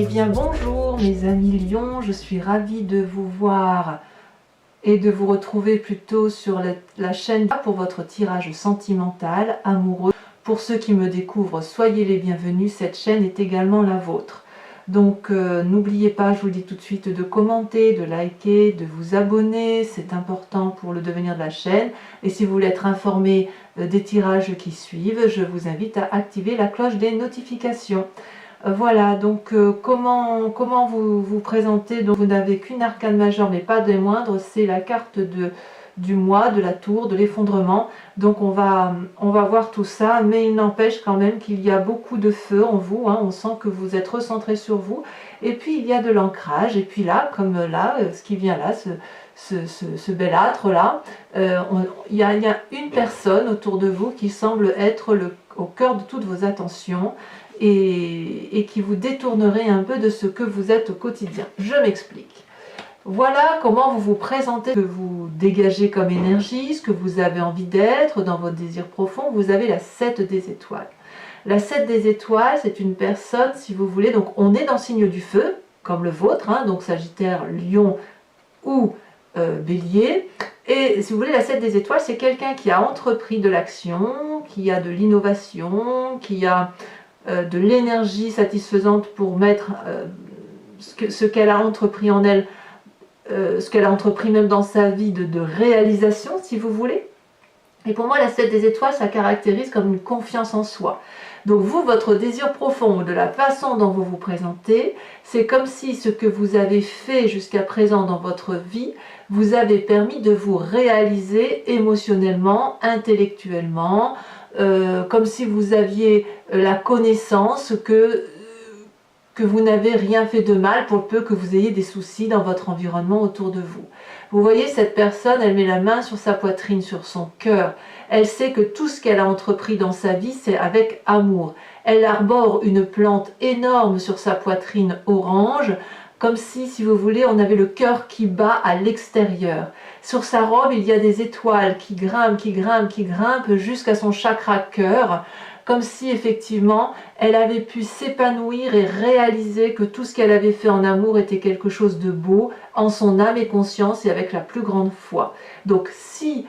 Eh bien bonjour mes amis Lions, je suis ravie de vous voir et de vous retrouver plutôt sur la chaîne pour votre tirage sentimental, amoureux. Pour ceux qui me découvrent, soyez les bienvenus, cette chaîne est également la vôtre. Donc n'oubliez pas, je vous le dis tout de suite, de commenter, de liker, de vous abonner, c'est important pour le devenir de la chaîne. Et si vous voulez être informé des tirages qui suivent, je vous invite à activer la cloche des notifications. Voilà, donc comment vous présenter? Donc vous n'avez qu'une arcane majeure, mais pas des moindres, c'est la carte du mois, de la tour, de l'effondrement. Donc on va voir tout ça, mais il n'empêche quand même qu'il y a beaucoup de feu en vous, hein, on sent que vous êtes recentré sur vous, et puis il y a de l'ancrage, et puis là, comme là, ce qui vient là, ce bel âtre là, il y a une personne autour de vous qui semble être au cœur de toutes vos attentions, et qui vous détournerait un peu de ce que vous êtes au quotidien. Je m'explique. Voilà comment vous vous présentez, ce que vous dégagez comme énergie, ce que vous avez envie d'être dans votre désir profond. Vous avez la 7 des étoiles. La 7 des étoiles, c'est une personne, si vous voulez, donc on est dans le signe du feu, comme le vôtre, hein, donc Sagittaire, Lion ou Bélier. Et si vous voulez, la 7 des étoiles, c'est quelqu'un qui a entrepris de l'action, qui a de l'innovation, qui a de l'énergie satisfaisante pour mettre ce qu'elle a entrepris en elle, ce qu'elle a entrepris même dans sa vie de réalisation, si vous voulez. Et pour moi, la 7 des étoiles, ça caractérise comme une confiance en soi. Donc vous, votre désir profond, de la façon dont vous vous présentez, c'est comme si ce que vous avez fait jusqu'à présent dans votre vie vous avait permis de vous réaliser émotionnellement, intellectuellement, comme si vous aviez la connaissance que vous n'avez rien fait de mal pour peu que vous ayez des soucis dans votre environnement autour de vous. Vous voyez, cette personne, elle met la main sur sa poitrine, sur son cœur. Elle sait que tout ce qu'elle a entrepris dans sa vie, c'est avec amour. Elle arbore une plante énorme sur sa poitrine orange, comme si vous voulez, on avait le cœur qui bat à l'extérieur. Sur sa robe, il y a des étoiles qui grimpent, qui grimpent, qui grimpent jusqu'à son chakra cœur, comme si effectivement elle avait pu s'épanouir et réaliser que tout ce qu'elle avait fait en amour était quelque chose de beau en son âme et conscience et avec la plus grande foi. Donc si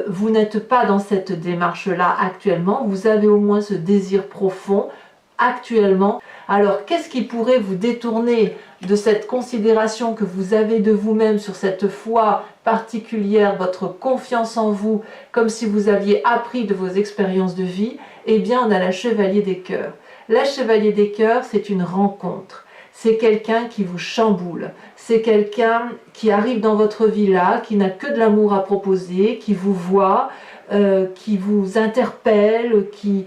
vous n'êtes pas dans cette démarche-là actuellement, vous avez au moins ce désir profond actuellement. Alors qu'est-ce qui pourrait vous détourner de cette considération que vous avez de vous-même, sur cette foi particulière, votre confiance en vous, comme si vous aviez appris de vos expériences de vie? Eh bien, on a la Chevalier des Cœurs. La Chevalier des Cœurs, c'est une rencontre. C'est quelqu'un qui vous chamboule. C'est quelqu'un qui arrive dans votre vie là, qui n'a que de l'amour à proposer, qui vous voit, qui vous interpelle, qui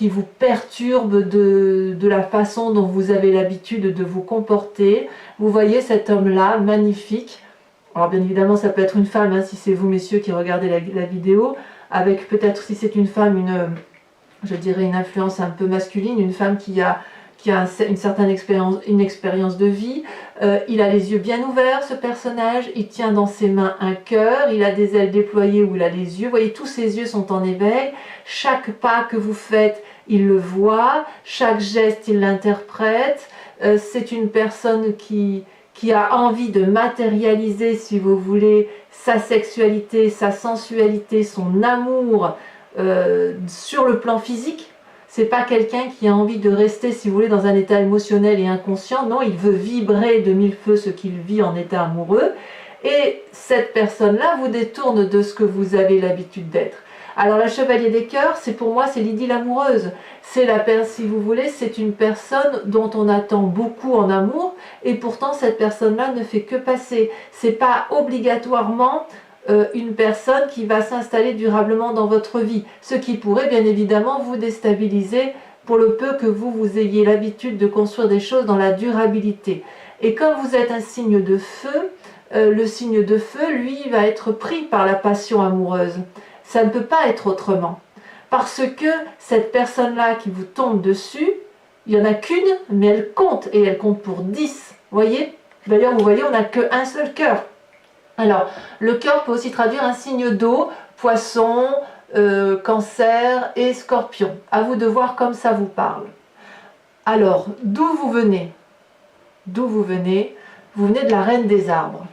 vous perturbe de la façon dont vous avez l'habitude de vous comporter. Vous voyez cet homme-là, magnifique. Alors bien évidemment, ça peut être une femme, hein, si c'est vous messieurs qui regardez la vidéo, avec peut-être, si c'est une femme, je dirais une influence un peu masculine, une femme qui a une certaine expérience de vie. Il a les yeux bien ouverts, ce personnage, il tient dans ses mains un cœur, il a des ailes déployées où il a les yeux, vous voyez, tous ses yeux sont en éveil, chaque pas que vous faites, il le voit, chaque geste, il l'interprète. C'est une personne qui a envie de matérialiser, si vous voulez, sa sexualité, sa sensualité, son amour, sur le plan physique. C'est pas quelqu'un qui a envie de rester, si vous voulez, dans un état émotionnel et inconscient. Non, il veut vibrer de mille feux ce qu'il vit en état amoureux. Et cette personne-là vous détourne de ce que vous avez l'habitude d'être. Alors la Chevalier des Cœurs, c'est pour moi, c'est l'idylle amoureuse. C'est si vous voulez, c'est une personne dont on attend beaucoup en amour, et pourtant cette personne-là ne fait que passer. C'est pas obligatoirement une personne qui va s'installer durablement dans votre vie, ce qui pourrait bien évidemment vous déstabiliser pour le peu que vous ayez l'habitude de construire des choses dans la durabilité. Et comme vous êtes un signe de feu, le signe de feu, lui, va être pris par la passion amoureuse. Ça ne peut pas être autrement. Parce que cette personne-là qui vous tombe dessus, il n'y en a qu'une, mais elle compte, et elle compte pour 10. Voyez? D'ailleurs, vous voyez, on n'a qu'un seul cœur. Alors, le cœur peut aussi traduire un signe d'eau, poisson, cancer et scorpion. À vous de voir comme ça vous parle. Alors, d'où vous venez? d'où vous venez de la reine des arbres.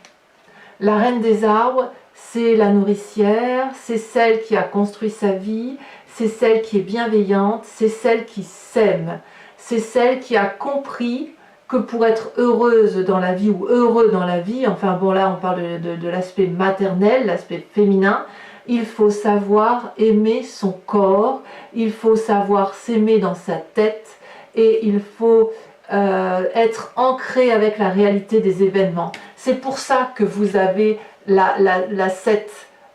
La reine des arbres, c'est la nourricière, c'est celle qui a construit sa vie, c'est celle qui est bienveillante, c'est celle qui s'aime, c'est celle qui a compris que pour être heureuse dans la vie ou heureux dans la vie, enfin bon là on parle de l'aspect maternel, l'aspect féminin, il faut savoir aimer son corps, il faut savoir s'aimer dans sa tête et il faut être ancré avec la réalité des événements. C'est pour ça que vous avez la 7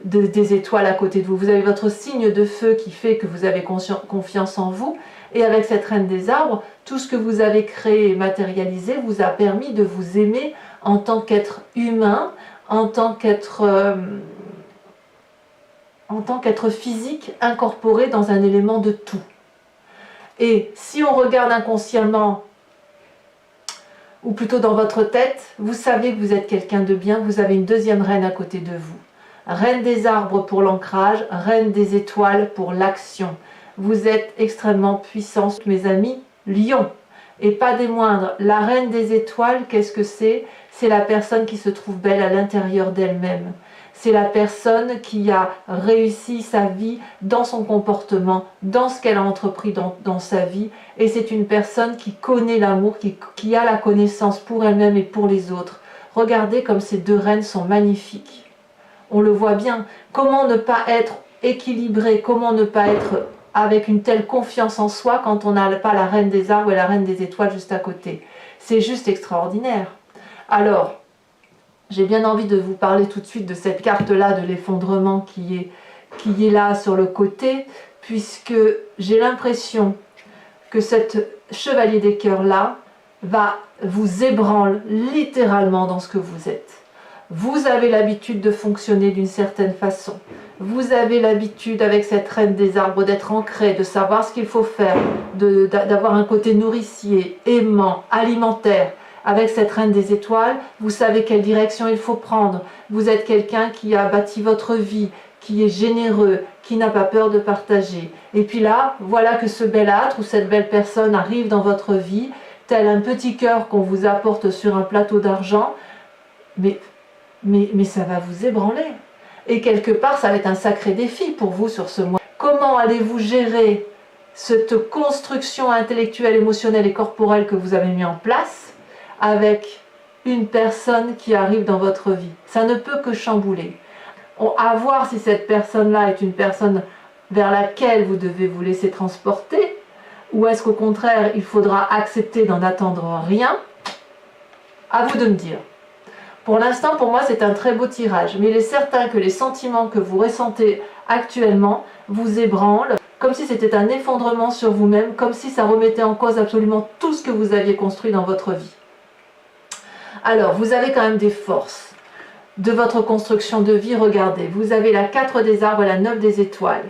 des étoiles à côté de vous. Vous avez votre signe de feu qui fait que vous avez confiance en vous. Et avec cette reine des arbres, tout ce que vous avez créé et matérialisé vous a permis de vous aimer en tant qu'être humain, en tant qu'être physique incorporé dans un élément de tout. Et si on regarde inconsciemment, ou plutôt dans votre tête, vous savez que vous êtes quelqu'un de bien, vous avez une deuxième reine à côté de vous. Reine des arbres pour l'ancrage, reine des étoiles pour l'action. Vous êtes extrêmement puissants, mes amis, lions. Et pas des moindres, la reine des étoiles, qu'est-ce que c'est? C'est la personne qui se trouve belle à l'intérieur d'elle-même. C'est la personne qui a réussi sa vie dans son comportement, dans ce qu'elle a entrepris dans sa vie. Et c'est une personne qui connaît l'amour, qui a la connaissance pour elle-même et pour les autres. Regardez comme ces deux reines sont magnifiques. On le voit bien. Comment ne pas être équilibré? Comment ne pas être avec une telle confiance en soi quand on n'a pas la reine des arbres et la reine des étoiles juste à côté? C'est juste extraordinaire. Alors, j'ai bien envie de vous parler tout de suite de cette carte-là, de l'effondrement qui est là sur le côté, puisque j'ai l'impression que cet chevalier des cœurs-là va vous ébranler littéralement dans ce que vous êtes. Vous avez l'habitude de fonctionner d'une certaine façon. Vous avez l'habitude avec cette reine des arbres d'être ancré, de savoir ce qu'il faut faire, d'avoir un côté nourricier, aimant, alimentaire. Avec cette reine des étoiles, vous savez quelle direction il faut prendre. Vous êtes quelqu'un qui a bâti votre vie, qui est généreux, qui n'a pas peur de partager. Et puis là, voilà que ce bel âtre ou cette belle personne arrive dans votre vie, tel un petit cœur qu'on vous apporte sur un plateau d'argent, mais ça va vous ébranler. Et quelque part, ça va être un sacré défi pour vous sur ce mois. Comment allez-vous gérer cette construction intellectuelle, émotionnelle et corporelle que vous avez mis en place avec une personne qui arrive dans votre vie? Ça ne peut que chambouler. À voir si cette personne-là est une personne vers laquelle vous devez vous laisser transporter, ou est-ce qu'au contraire, il faudra accepter d'en attendre rien? À vous de me dire. Pour l'instant, pour moi, c'est un très beau tirage, mais il est certain que les sentiments que vous ressentez actuellement vous ébranlent, comme si c'était un effondrement sur vous-même, comme si ça remettait en cause absolument tout ce que vous aviez construit dans votre vie. Alors, vous avez quand même des forces de votre construction de vie. Regardez, vous avez la 4 des arbres et la 9 des étoiles.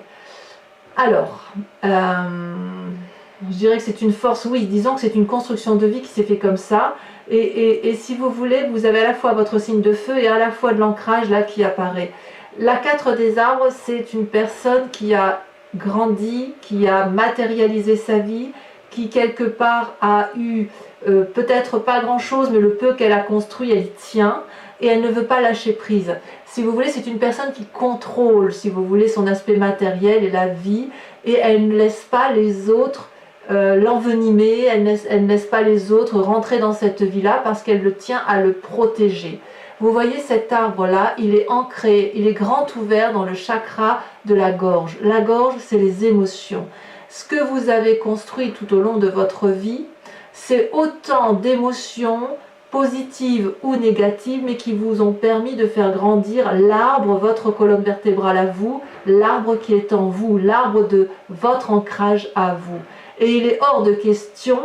Alors, je dirais que c'est une force, oui, disons que c'est une construction de vie qui s'est fait comme ça. Et si vous voulez, vous avez à la fois votre signe de feu et à la fois de l'ancrage là qui apparaît. La 4 des arbres, c'est une personne qui a grandi, qui a matérialisé sa vie, qui quelque part a eu peut-être pas grand-chose, mais le peu qu'elle a construit, elle y tient, et elle ne veut pas lâcher prise. Si vous voulez, c'est une personne qui contrôle, si vous voulez, son aspect matériel et la vie, et elle ne laisse pas les autres l'envenimer, elle ne laisse pas les autres rentrer dans cette vie-là parce qu'elle le tient à le protéger. Vous voyez cet arbre-là, il est ancré, il est grand ouvert dans le chakra de la gorge. La gorge, c'est les émotions. Ce que vous avez construit tout au long de votre vie, c'est autant d'émotions positives ou négatives, mais qui vous ont permis de faire grandir l'arbre, votre colonne vertébrale à vous, l'arbre qui est en vous, l'arbre de votre ancrage à vous. Et il est hors de question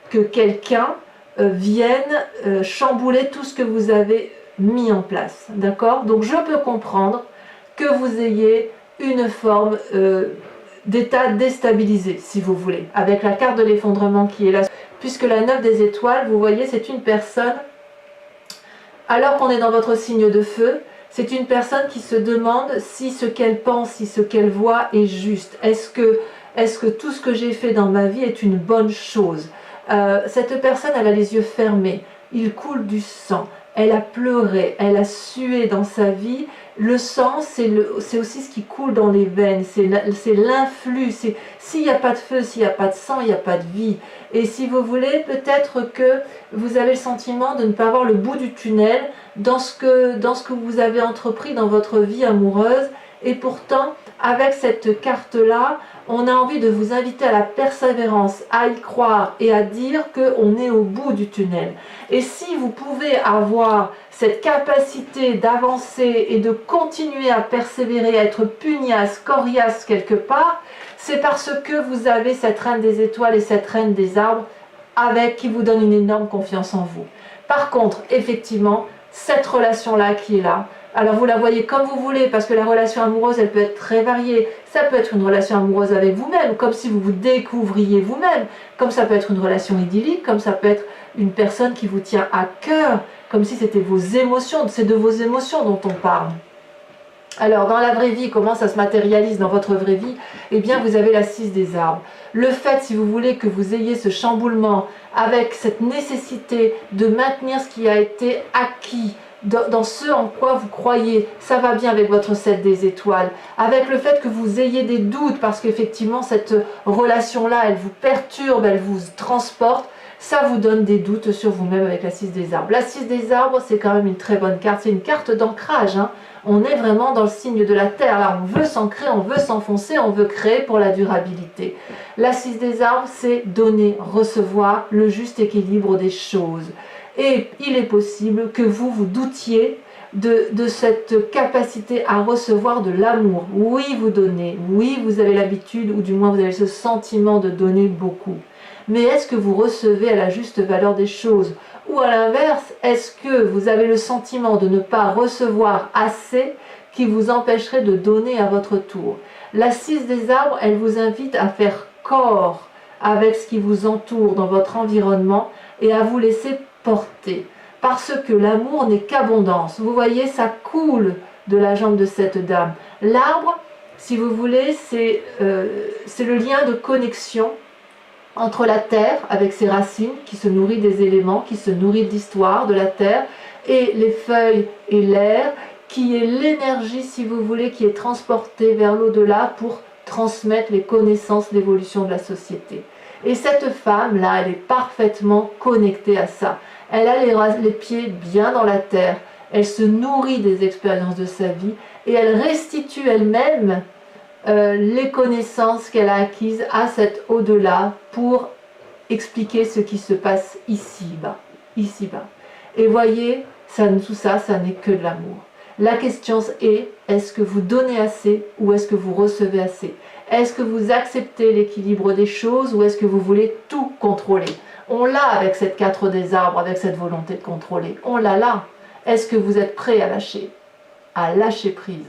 que quelqu'un vienne chambouler tout ce que vous avez mis en place. D'accord? Donc je peux comprendre que vous ayez une forme d'état déstabilisé, si vous voulez, avec la carte de l'effondrement qui est là. Puisque la 9 des étoiles, vous voyez, c'est une personne, alors qu'on est dans votre signe de feu, c'est une personne qui se demande si ce qu'elle pense, si ce qu'elle voit est juste. Est-ce que tout ce que j'ai fait dans ma vie est une bonne chose? Cette personne, elle a les yeux fermés. il coule du sang. Elle a pleuré, elle a sué dans sa vie. Le sang, c'est aussi ce qui coule dans les veines, c'est l'influx. S'il n'y a pas de feu, s'il n'y a pas de sang, il n'y a pas de vie. Et si vous voulez, peut-être que vous avez le sentiment de ne pas voir le bout du tunnel dans ce que vous avez entrepris dans votre vie amoureuse. Et pourtant, avec cette carte-là, on a envie de vous inviter à la persévérance, à y croire et à dire qu'on est au bout du tunnel. Et si vous pouvez avoir cette capacité d'avancer et de continuer à persévérer, à être pugnace, coriace quelque part, c'est parce que vous avez cette reine des étoiles et cette reine des arbres qui vous donne une énorme confiance en vous. Par contre, effectivement, cette relation-là qui est là, alors vous la voyez comme vous voulez, parce que la relation amoureuse, elle peut être très variée. Ça peut être une relation amoureuse avec vous-même, comme si vous vous découvriez vous-même. Comme ça peut être une relation idyllique, comme ça peut être une personne qui vous tient à cœur, comme si c'était vos émotions, c'est de vos émotions dont on parle. Alors, dans la vraie vie, comment ça se matérialise dans votre vraie vie? Eh bien, vous avez la 6 des arbres. Le fait, si vous voulez, que vous ayez ce chamboulement avec cette nécessité de maintenir ce qui a été acquis, dans ce en quoi vous croyez, ça va bien avec votre 7 des étoiles, avec le fait que vous ayez des doutes, parce qu'effectivement, cette relation-là, elle vous perturbe, elle vous transporte, ça vous donne des doutes sur vous-même avec la 6 des arbres. La 6 des arbres, c'est quand même une très bonne carte, c'est une carte d'ancrage, hein. On est vraiment dans le signe de la terre, là on veut s'ancrer, on veut s'enfoncer, on veut créer pour la durabilité. La 6 des arbres, c'est donner, recevoir le juste équilibre des choses. Et il est possible que vous doutiez de cette capacité à recevoir de l'amour. Oui, vous donnez, oui, vous avez l'habitude, ou du moins vous avez ce sentiment de donner beaucoup. Mais est-ce que vous recevez à la juste valeur des choses? Ou à l'inverse, est-ce que vous avez le sentiment de ne pas recevoir assez qui vous empêcherait de donner à votre tour? La 6 des arbres, elle vous invite à faire corps avec ce qui vous entoure dans votre environnement et à vous laisser porter. Parce que l'amour n'est qu'abondance. Vous voyez, ça coule de la jambe de cette dame. L'arbre, si vous voulez, c'est le lien de connexion entre la terre avec ses racines qui se nourrit des éléments, qui se nourrit de l'histoire de la terre, et les feuilles et l'air qui est l'énergie, si vous voulez, qui est transportée vers l'au-delà pour transmettre les connaissances, l'évolution de la société. Et cette femme-là, elle est parfaitement connectée à ça. Elle a les pieds bien dans la terre, elle se nourrit des expériences de sa vie et elle restitue elle-même les connaissances qu'elle a acquises à cet au-delà pour expliquer ce qui se passe ici-bas. Ici-bas. Et voyez, tout ça, ça n'est que de l'amour. La question est, est-ce que vous donnez assez ou est-ce que vous recevez assez? Est-ce que vous acceptez l'équilibre des choses ou est-ce que vous voulez tout contrôler? On l'a avec cette 4 des arbres, avec cette volonté de contrôler. On l'a là. Est-ce que vous êtes prêt à lâcher prise?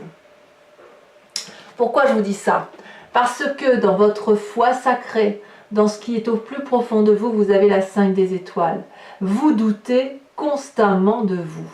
Pourquoi je vous dis ça? Parce que dans votre foi sacrée, dans ce qui est au plus profond de vous, vous avez la 5 des étoiles. Vous doutez constamment de vous.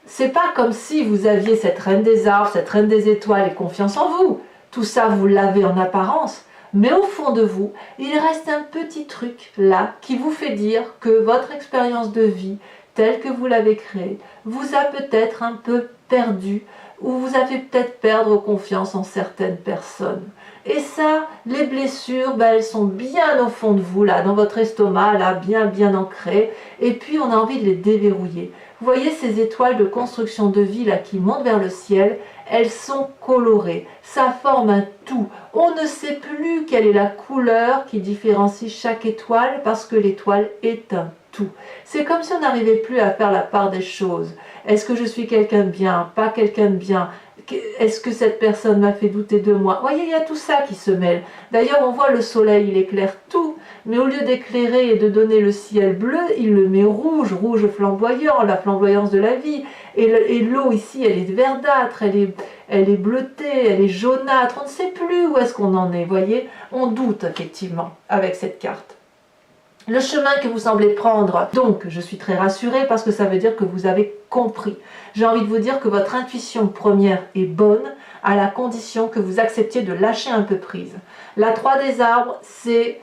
C'est pas comme si vous aviez cette reine des arbres, cette reine des étoiles et confiance en vous. Tout ça, vous l'avez en apparence. Mais au fond de vous, il reste un petit truc là qui vous fait dire que votre expérience de vie, telle que vous l'avez créée, vous a peut-être un peu perdu ou vous avez peut-être perdre confiance en certaines personnes. Et ça, les blessures, elles sont bien au fond de vous, là, dans votre estomac, là, bien ancrées. Et puis, on a envie de les déverrouiller. Vous voyez ces étoiles de construction de vie, là, qui montent vers le ciel, elles sont colorées. Ça forme un tout. On ne sait plus quelle est la couleur qui différencie chaque étoile, parce que l'étoile est un tout. C'est comme si on n'arrivait plus à faire la part des choses. Est-ce que je suis quelqu'un de bien, pas quelqu'un de bien? Est-ce que cette personne m'a fait douter de moi? Vous voyez, il y a tout ça qui se mêle. D'ailleurs, on voit le soleil, il éclaire tout, mais au lieu d'éclairer et de donner le ciel bleu, il le met rouge, rouge flamboyant, la flamboyance de la vie. Et l'eau ici, elle est verdâtre, elle est bleutée, elle est jaunâtre. On ne sait plus où est-ce qu'on en est, vous voyez? On doute effectivement avec cette carte. Le chemin que vous semblez prendre, donc je suis très rassurée parce que ça veut dire que vous avez compris. J'ai envie de vous dire que votre intuition première est bonne à la condition que vous acceptiez de lâcher un peu prise. La 3 des arbres, c'est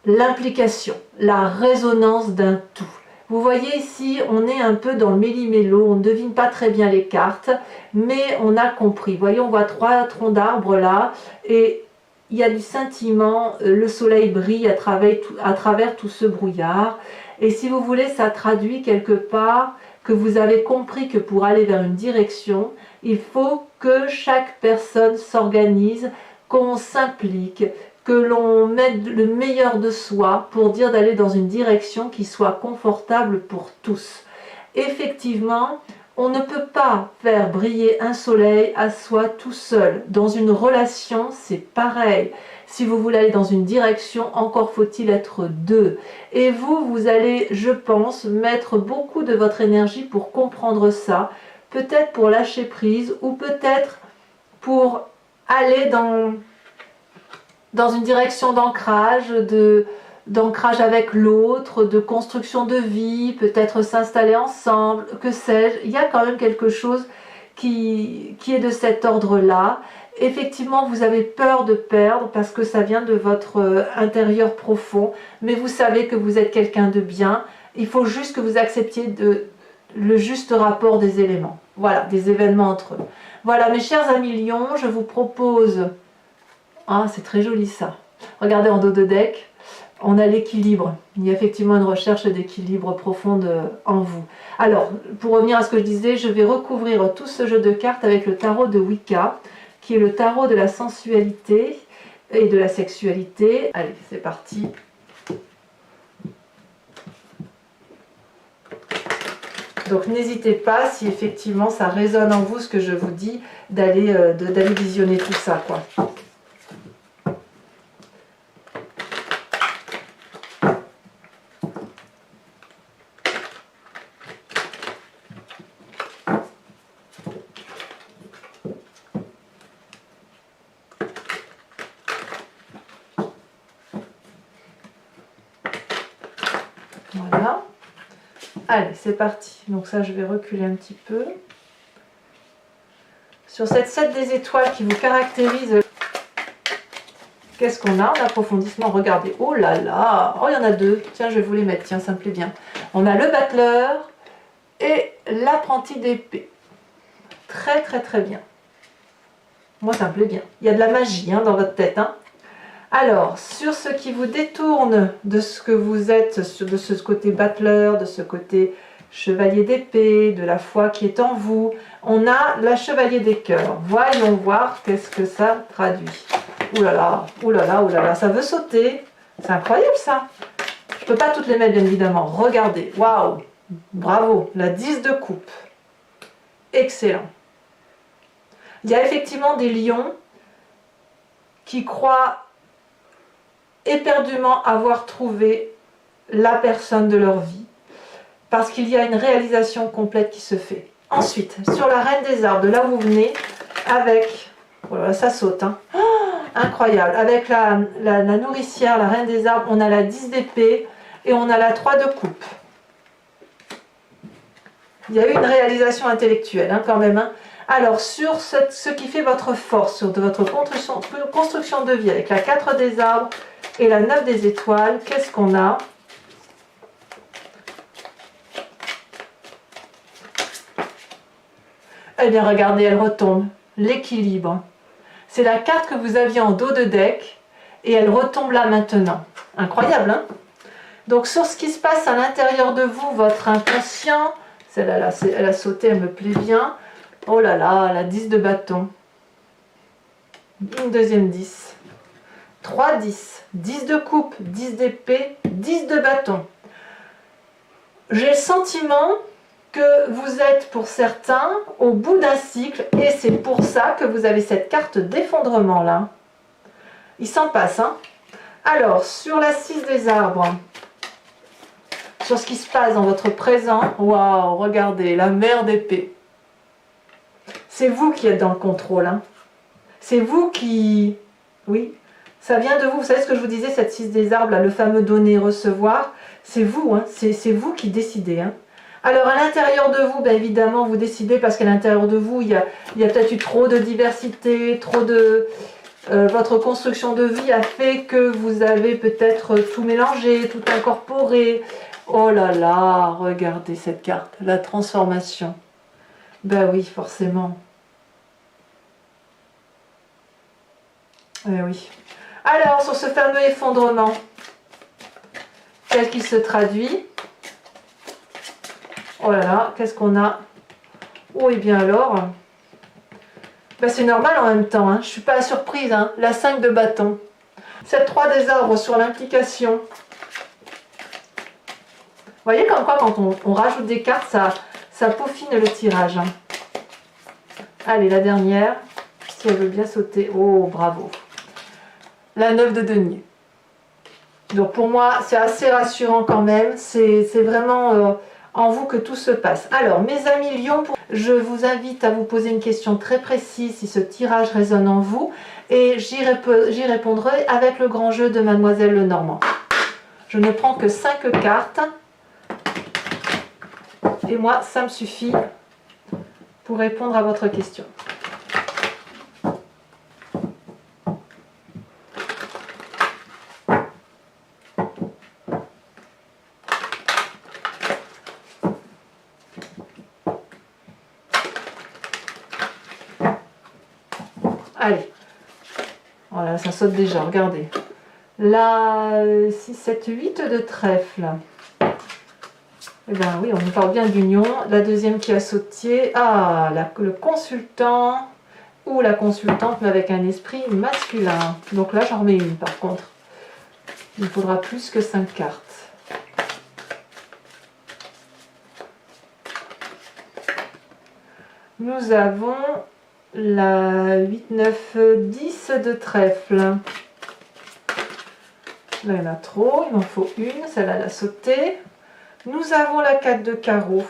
l'implication, la résonance d'un tout. Vous voyez ici, on est un peu dans le méli-mélo, on ne devine pas très bien les cartes, mais on a compris. Vous voyez, on voit 3 troncs d'arbres là, et il y a du scintillement, le soleil brille à travers tout ce brouillard. Et si vous voulez, ça traduit quelque part que vous avez compris que pour aller vers une direction, il faut que chaque personne s'organise, qu'on s'implique, que l'on mette le meilleur de soi pour dire d'aller dans une direction qui soit confortable pour tous. Effectivement, on ne peut pas faire briller un soleil à soi tout seul. Dans une relation, c'est pareil. Si vous voulez aller dans une direction, encore faut-il être deux. Et vous, vous allez, je pense, mettre beaucoup de votre énergie pour comprendre ça. Peut-être pour lâcher prise ou peut-être pour aller dans une direction d'ancrage, d'ancrage avec l'autre, de construction de vie, peut-être s'installer ensemble, que sais-je. Il y a quand même quelque chose qui est de cet ordre-là. Effectivement, vous avez peur de perdre parce que ça vient de votre intérieur profond, mais vous savez que vous êtes quelqu'un de bien. Il faut juste que vous acceptiez le juste rapport des éléments. Voilà, des événements entre eux. Voilà, mes chers amis lions, je vous propose... Ah, c'est très joli ça. Regardez en dos de deck, on a l'équilibre. Il y a effectivement une recherche d'équilibre profonde en vous. Alors, pour revenir à ce que je disais, je vais recouvrir tout ce jeu de cartes avec le tarot de Wicca, qui est le tarot de la sensualité et de la sexualité. Allez, c'est parti. Donc n'hésitez pas, si effectivement ça résonne en vous ce que je vous dis, d'aller visionner tout ça, quoi. Voilà. Allez, c'est parti. Donc ça, je vais reculer un petit peu. Sur cette 7 des étoiles qui vous caractérise, qu'est-ce qu'on a en approfondissement? Regardez. Oh là là. Oh, il y en a deux. Tiens, je vais vous les mettre. Tiens, ça me plaît bien. On a le battleur et l'apprenti d'épée. Très, très, très bien. Moi, ça me plaît bien. Il y a de la magie dans votre tête. Alors, sur ce qui vous détourne de ce que vous êtes, de ce côté battleur, de ce côté chevalier d'épée, de la foi qui est en vous, on a la chevalier des cœurs. Voyons voir qu'est-ce que ça traduit. Ouh là là, ouh là là, ouh là là, ça veut sauter. C'est incroyable ça. Je ne peux pas toutes les mettre bien évidemment. Regardez, waouh, bravo, la 10 de coupe. Excellent. Il y a effectivement des lions qui croient éperdument avoir trouvé la personne de leur vie parce qu'il y a une réalisation complète qui se fait. Ensuite, sur la reine des arbres, de là où vous venez, avec... Oh là là, ça saute, Oh, incroyable. Avec la nourricière, la reine des arbres, on a la 10 d'épée et on a la 3 de coupe. Il y a eu une réalisation intellectuelle quand même. Alors, sur ce qui fait votre force, sur votre construction de vie, avec la 4 des arbres et la 9 des étoiles, qu'est-ce qu'on a? Eh bien, regardez, elle retombe. L'équilibre. C'est la carte que vous aviez en dos de deck et elle retombe là maintenant. Incroyable, Donc, sur ce qui se passe à l'intérieur de vous, votre inconscient, celle-là, elle a sauté, elle me plaît bien. Oh là là, la 10 de bâton. Une deuxième 10. 3 10. 10 de coupe, 10 d'épée, 10 de bâton. J'ai le sentiment que vous êtes pour certains au bout d'un cycle et c'est pour ça que vous avez cette carte d'effondrement là. Il s'en passe. Alors, sur la 6 des arbres, sur ce qui se passe dans votre présent, waouh, regardez, la mère d'épée. C'est vous qui êtes dans le contrôle. C'est vous qui... Oui, ça vient de vous. Vous savez ce que je vous disais, cette 6 des arbres, là, le fameux donner-recevoir, c'est vous, c'est vous qui décidez. Alors, à l'intérieur de vous, bien évidemment, vous décidez parce qu'à l'intérieur de vous, il y a peut-être eu trop de diversité, trop de... votre construction de vie a fait que vous avez peut-être tout mélangé, tout incorporé. Oh là là, regardez cette carte, la transformation. Ben oui, forcément. Eh oui. Alors, sur ce fameux effondrement, tel qu'il se traduit, oh là là, qu'est-ce qu'on a? Oh, et bien alors, ben c'est normal en même temps, hein. Je ne suis pas surprise, hein. La 5 de bâton. Cette 3 des arbres sur l'implication. Vous voyez comme quoi quand on rajoute des cartes, ça peaufine le tirage. Hein. Allez, la dernière, si elle veut bien sauter. Oh, bravo. La 9 de denier. Donc pour moi, c'est assez rassurant quand même. C'est vraiment en vous que tout se passe. Alors, mes amis Lion, je vous invite à vous poser une question très précise si ce tirage résonne en vous. Et j'y répondrai avec le grand jeu de Mademoiselle Lenormand. Je ne prends que 5 cartes. Et moi, ça me suffit pour répondre à votre question. Allez, voilà, ça saute déjà, regardez. La 6, 7, 8 de trèfle. Eh bien oui, on nous parle bien d'union. La deuxième qui a sauté, ah, le consultant ou la consultante, mais avec un esprit masculin. Donc là, j'en remets une par contre. Il faudra plus que 5 cartes. Nous avons la 8, 9, 10 de trèfle. Là, il y en a trop, il m'en faut une, celle-là, elle a sauté. Nous avons la 4 de carreau.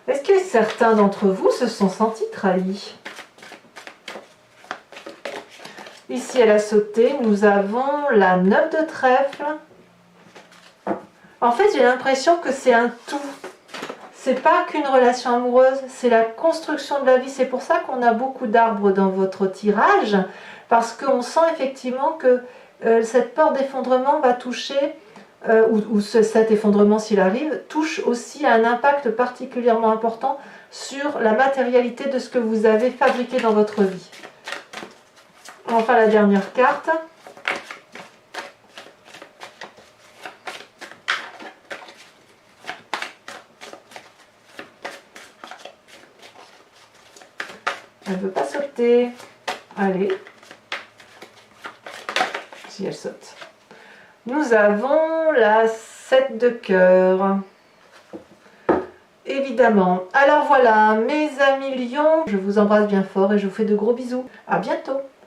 Est-ce que certains d'entre vous se sont sentis trahis? Ici, elle a sauté. Nous avons la 9 de trèfle. En fait, j'ai l'impression que c'est un tout. C'est pas qu'une relation amoureuse, c'est la construction de la vie. C'est pour ça qu'on a beaucoup d'arbres dans votre tirage, parce qu'on sent effectivement que cette peur d'effondrement va toucher, ou cet effondrement s'il arrive, touche aussi à un impact particulièrement important sur la matérialité de ce que vous avez fabriqué dans votre vie. Enfin, la dernière carte. Elle ne veut pas sauter. Allez. Si elle saute. Nous avons la 7 de cœur. Évidemment. Alors voilà, mes amis lions, je vous embrasse bien fort et je vous fais de gros bisous. À bientôt.